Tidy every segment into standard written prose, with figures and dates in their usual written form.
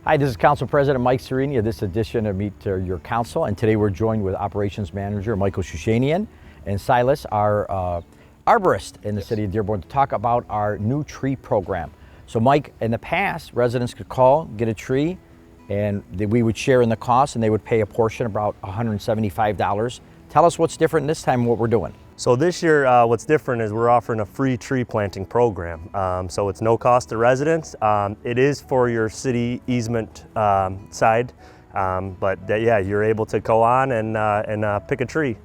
Hi, this is Council President Mike Sareini of this edition of Meet Your Council, and today we're joined with Operations Manager Michael Sareini and Silas, our arborist in the city of Dearborn, to talk about our new tree program. So Mike, in the past, residents could call, get a tree, and we would share in the cost, and they would pay a portion, about $175. Tell us what's different this time, what we're doing. So this year, what's different is we're offering a free tree planting program. So it's no cost to residents. It is for your city easement side, but yeah, you're able to go on and pick a tree.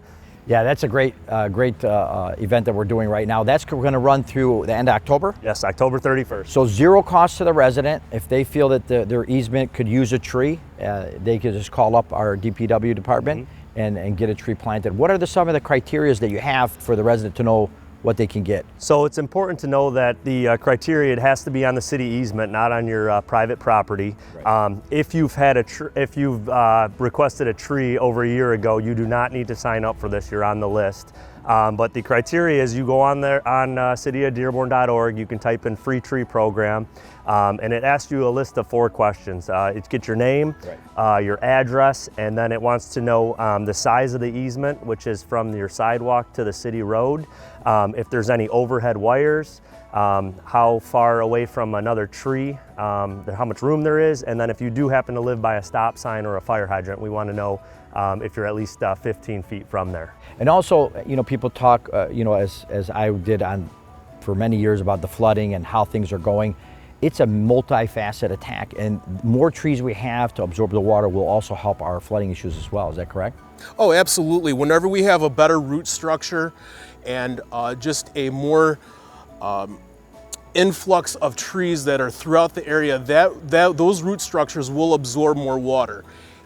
Yeah, that's a great event that we're doing right now. We're going to run through the end of October? Yes, October 31st. So zero cost to the resident. If they feel that their easement could use a tree, they could just call up our DPW department and get a tree planted. What are some of the criteria that you have for the resident to know what they can get? So it's important to know that the criteria, it has to be on the city easement, not on your private property. Right. If you've requested a tree over a year ago, you do not need to sign up for this. You're on the list. But the criteria is you go on there on cityofdearborn.org, you can type in free tree program, and it asks you a list of 4 questions. It gets your name, right, your address, and then it wants to know the size of the easement, which is from your sidewalk to the city road, if there's any overhead wires, how far away from another tree, how much room there is, and then if you do happen to live by a stop sign or a fire hydrant, we want to know if you're at least 15 feet from there. And also, people talk, as I did for many years about the flooding and how things are going. It's a multifaceted attack, and more trees we have to absorb the water will also help our flooding issues as well. Is that correct? Oh, absolutely. Whenever we have a better root structure and just a more influx of trees that are throughout the area, those root structures will absorb more water.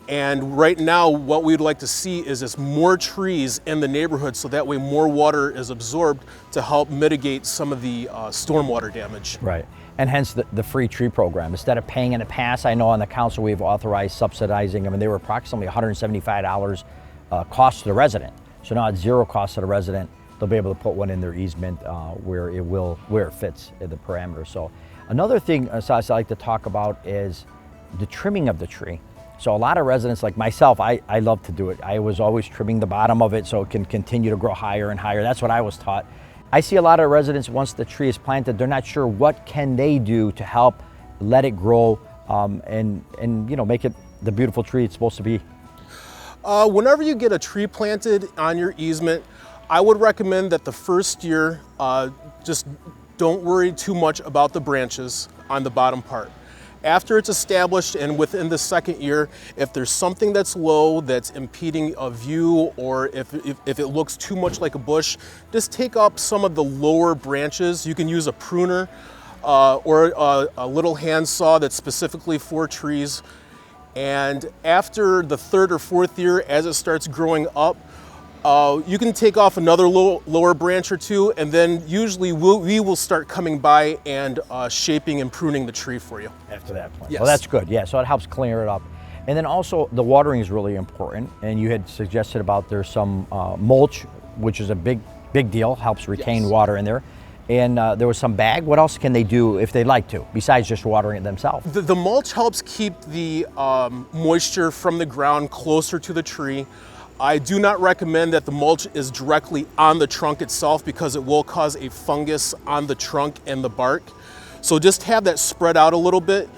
And right now, what we'd like to see is more trees in the neighborhood, so that way more water is absorbed to help mitigate some of the stormwater damage. Right, and hence the free tree program. Instead of paying in the past, I know on the council we've authorized subsidizing them, and they were approximately $175 cost to the resident. So now at zero cost to the resident, they'll be able to put one in their easement where it fits in the parameters. So another thing, Silas, I like to talk about is the trimming of the tree. So a lot of residents like myself, I love to do it. I was always trimming the bottom of it so it can continue to grow higher and higher. That's what I was taught. I see a lot of residents, once the tree is planted, they're not sure what can they do to help let it grow and make it the beautiful tree it's supposed to be. Whenever you get a tree planted on your easement, I would recommend that the first year, just don't worry too much about the branches on the bottom part. After it's established and within the second year, if there's something that's low that's impeding a view, or if it looks too much like a bush, just take up some of the lower branches. You can use a pruner or a little hand saw that's specifically for trees. And after the 3rd or 4th year, as it starts growing up, you can take off another lower branch or 2, and then usually we will start coming by and shaping and pruning the tree for you. After that point. Yes. Well, that's good. Yeah, so it helps clear it up. And then also the watering is really important. And you had suggested about there's some mulch, which is a big deal, helps retain water in there. And there was some bag. What else can they do if they'd like to, besides just watering it themselves? The mulch helps keep the moisture from the ground closer to the tree. I do not recommend that the mulch is directly on the trunk itself, because it will cause a fungus on the trunk and the bark. So just have that spread out a little bit.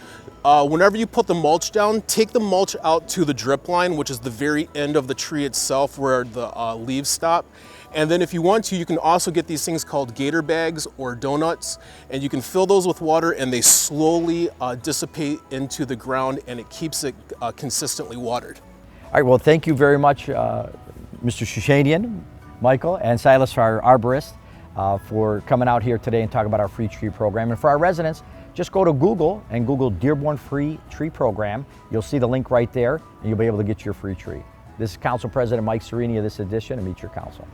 Whenever you put the mulch down, take the mulch out to the drip line, which is the very end of the tree itself where the leaves stop. And then if you want to, you can also get these things called gator bags or donuts, and you can fill those with water, and they slowly dissipate into the ground, and it keeps it consistently watered. All right, well, thank you very much, Mr. Sareini, Michael, and Silas, our arborist, for coming out here today and talking about our free tree program. And for our residents, just go to Google and Google Dearborn Free Tree Program. You'll see the link right there, and you'll be able to get your free tree. This is Council President Mike Sareini of this edition of Meet Your Council.